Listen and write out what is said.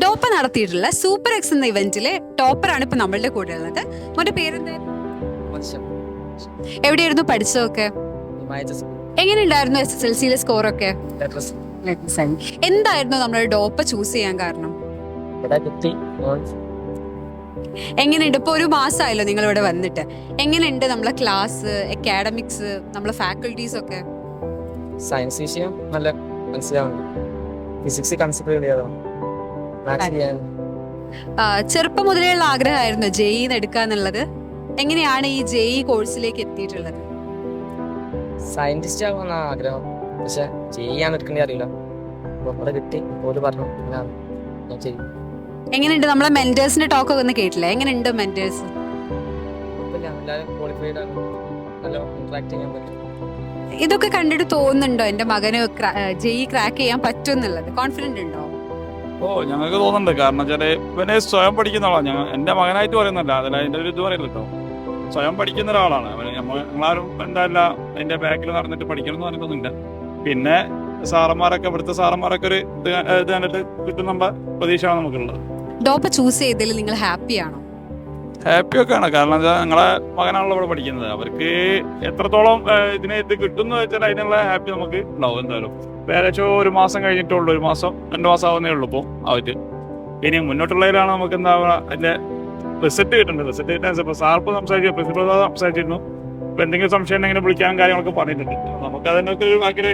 ഡോപ്പ നടത്തിയിട്ടുള്ള super X എന്ന ഇവന്റിലെ ടോപ്പറാണ് ഇപ്പൊ നമ്മളുടെ കൂടെ ഉള്ളത്. മോന്റെ പേരെന്തായിരുന്നു? എവിടെയായിരുന്നു പഠിച്ചതൊക്കെ? എങ്ങനെയുണ്ടായിരുന്നു SSLC സ്കോറൊക്കെ? എന്തായിരുന്നു നമ്മൾ ഡോപ്പ ചൂസ് ചെയ്യാൻ കാരണം? എങ്ങനെയുണ്ട് ഇപ്പൊ ഒരു മാസമായല്ലോ നിങ്ങൾ ഇവിടെ വന്നിട്ട്? എങ്ങനെയുണ്ട് നമ്മളെ ക്ലാസ്, അക്കാഡമിക്സ്, നമ്മളെ ഫാക്കൽറ്റീസ് ഒക്കെ? സയൻസ് വിഷയം നല്ല മനസ്സിലാവുന്നുണ്ട്. ഫിസിക്സ് കൺസെപ്റ്റ് ചെയ്തതാണ്. ചെറുപ്പം മുതലേയുള്ള ആഗ്രഹമായിരുന്നു JEE എടുക്കാന്നുള്ളത്. എങ്ങനെയാണ് ഈ JEE കോഴ്സിലേക്ക് എത്തിയിട്ടുള്ളത്? സയന്റിസ്റ്റ് ആവാൻ ആഗ്രഹം, പക്ഷെ ചെയ്യാൻ എടുക്കേണ്ടി അറിയില്ല. ഇവിടെ കിട്ടി ഓല് പറഞ്ഞു ഞാൻ ചെയ്യും. എങ്ങനെയുണ്ട് നമ്മളെ മെന്റേഴ്സിന്റെ ടോക്ക് ഒക്കെ ഒന്ന് കേട്ടില്ലേ? എങ്ങനെയുണ്ട് മെന്റേഴ്സ്? എല്ലാവരും ക്വാളിഫൈഡ് ആണ്, നല്ല ഇന്ററാക്ട് ചെയ്യാൻ പറ്റും. ഇതൊക്കെ കണ്ടിട്ട് തോന്നുന്നുണ്ടോ എന്റെ മകന് JEE ക്രാക്ക് ചെയ്യാൻ പറ്റും എന്നുള്ളത്? കോൺഫിഡന്റ് ഉണ്ടോ? ഞങ്ങൾക്ക് തോന്നുന്നുണ്ട്. കാരണം വെച്ചാൽ ഇവനെ സ്വയം പഠിക്കുന്ന ആളാണ്. എൻ്റെ മകനായിട്ട് പറയുന്നല്ല, അതിൽ അതിൻ്റെ ഒരു ഇത് പറയില്ലല്ലോ. സ്വയം പഠിക്കുന്ന ഒരാളാണ് അവന്. ഞങ്ങളാരും എന്തായാലും അതിൻ്റെ ബാക്കിൽ നടന്നിട്ട് പഠിക്കണം എന്ന് പറയുന്നൊന്നുമില്ല. പിന്നെ സാറന്മാരൊക്കെ, ഇവിടുത്തെ സാറന്മാരൊക്കെ ഒരു ഇത് കണ്ടിട്ട് കിട്ടുന്ന പ്രതീക്ഷയാണ് നമുക്കുള്ളത്. ഡോപ്പ ചൂസ് ചെയ്തതിൽ നിങ്ങൾ ഹാപ്പിയാണോ? ഹാപ്പിയൊക്കെയാണ്. കാരണം വെച്ചാൽ ഞങ്ങളെ മകനാണല്ലോ ഇവിടെ പഠിക്കുന്നത്. അവർക്ക് എത്രത്തോളം ഇതിനെ ഇത് കിട്ടുമെന്ന് വെച്ചാൽ അതിനുള്ള ഹാപ്പി നമുക്ക് ഉണ്ടാവും. എന്തായാലും ഏകദേശം ഒരു മാസം കഴിഞ്ഞിട്ടുള്ളൂ, 1 മാസം 2 മാസം ആവുന്നേ ഉള്ളൂ ഇപ്പോൾ അവർക്ക്. ഇനി മുന്നോട്ടുള്ളതിലാണ് നമുക്ക് എന്താ അതിന്റെ റിസൾട്ട് കിട്ടുന്നത്. റിസൾട്ട് കിട്ടാൻ ഇപ്പോൾ സാർപ്പ് പ്രിൻസിപ്പൽ സംസാരിച്ചിരുന്നു. ഇപ്പൊ എന്തെങ്കിലും സംശയം ഉണ്ടെങ്കിൽ വിളിക്കാൻ കാര്യങ്ങളൊക്കെ പറഞ്ഞിട്ടുണ്ട്. നമുക്ക് അതിനൊക്കെ ഒരു ഭയങ്കര